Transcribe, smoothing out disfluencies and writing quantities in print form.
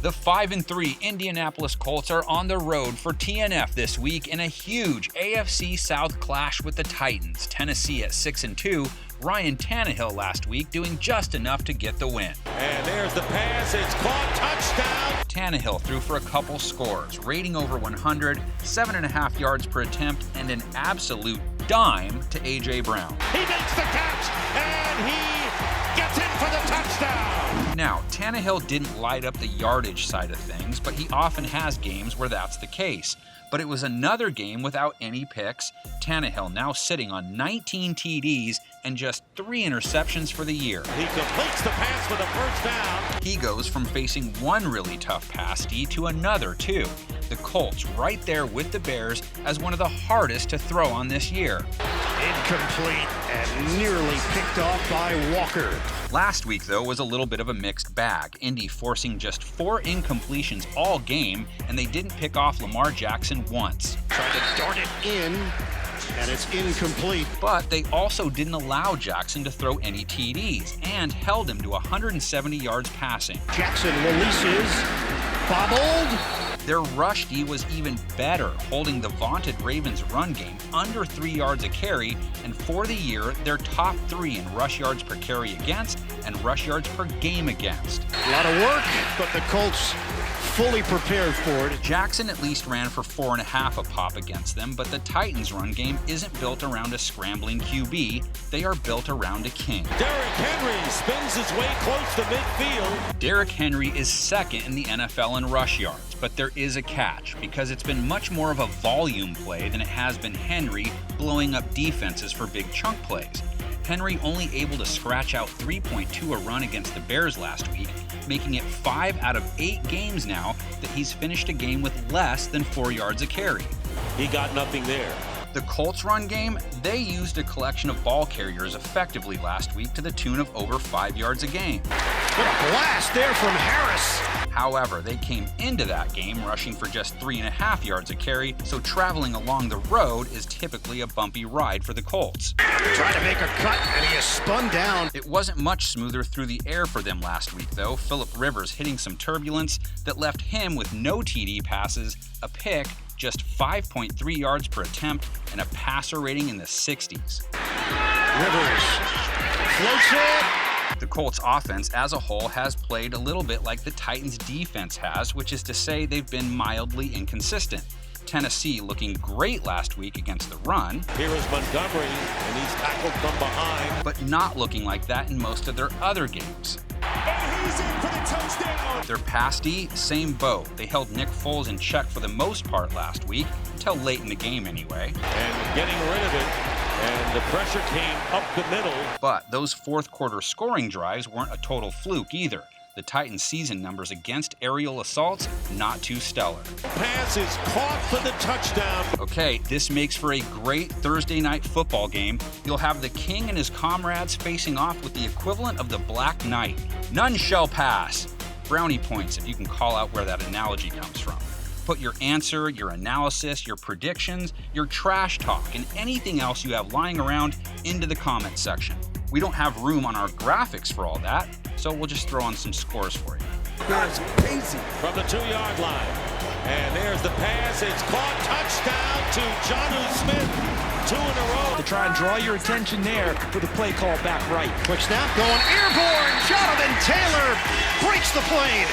The 5-3 Indianapolis Colts are on the road for TNF this week in a huge AFC South clash with the Titans. Tennessee at 6-2, Ryan Tannehill last week doing just enough to get the win. And there's the pass, it's caught, touchdown! Tannehill threw for a couple scores, rating over 100, 7.5 yards per attempt, and an absolute dime to A.J. Brown. He makes the catch, and he gets in for the touchdown! Now, Tannehill didn't light up the yardage side of things, but he often has games where that's the case. But it was another game without any picks. Tannehill now sitting on 19 TDs and just 3 interceptions for the year. He completes the pass for the first down. He goes from facing one really tough pass D to another too. The Colts right there with the Bears as one of the hardest to throw on this year. Incomplete and nearly picked off by Walker. Last week, though, was a little bit of a mixed bag. Indy forcing just 4 incompletions all game, and they didn't pick off Lamar Jackson once. Tried to dart it in, and it's incomplete. But they also didn't allow Jackson to throw any TDs, and held him to 170 yards passing. Jackson releases, bobbled. Their rush D was even better, holding the vaunted Ravens run game under 3 yards a carry, and for the year, they're top 3 in rush yards per carry against and rush yards per game against. A lot of work, but the Colts fully prepared for it. Jackson at least ran for 4.5 a pop against them, but the Titans' run game isn't built around a scrambling QB. They are built around a king. Derrick Henry spins his way close to midfield. Derrick Henry is second in the NFL in rush yards, but there is a catch because it's been much more of a volume play than it has been Henry blowing up defenses for big chunk plays. Henry only able to scratch out 3.2 a run against the Bears last week, making it 5 out of 8 games now that he's finished a game with less than 4 yards a carry. He got nothing there. The Colts run game, they used a collection of ball carriers effectively last week to the tune of over 5 yards a game. What a blast there from Harris. However, they came into that game rushing for just 3.5 yards a carry, so traveling along the road is typically a bumpy ride for the Colts. Trying to make a cut, and he is spun down. It wasn't much smoother through the air for them last week, though. Phillip Rivers hitting some turbulence that left him with no TD passes, a pick, just 5.3 yards per attempt, and a passer rating in the 60s. Rivers floats it. The Colts offense as a whole has played a little bit like the Titans defense has, which is to say they've been mildly inconsistent. Tennessee looking great last week against the run. Here is Montgomery, and he's tackled from behind. But not looking like that in most of their other games. And he's in for the touchdown! Their pass D, same boat. They held Nick Foles in check for the most part last week, until late in the game anyway. And getting rid of it, and the pressure came up the middle. But those fourth quarter scoring drives weren't a total fluke either. The Titans' season numbers against aerial assaults, not too stellar. Pass is caught for the touchdown. Okay, this makes for a great Thursday night football game. You'll have the King and his comrades facing off with the equivalent of the Black Knight. None shall pass. Brownie points if you can call out where that analogy comes from. Put your answer, your analysis, your predictions, your trash talk, and anything else you have lying around into the comments section. We don't have room on our graphics for all that, so we'll just throw on some scores for you. That's crazy. From the 2-yard line. And there's the pass. It's caught. Touchdown to Jonnu Smith. 2 in a row. To try and draw your attention there with the play call back right. Quick snap going airborne. Jonathan Taylor breaks the plane.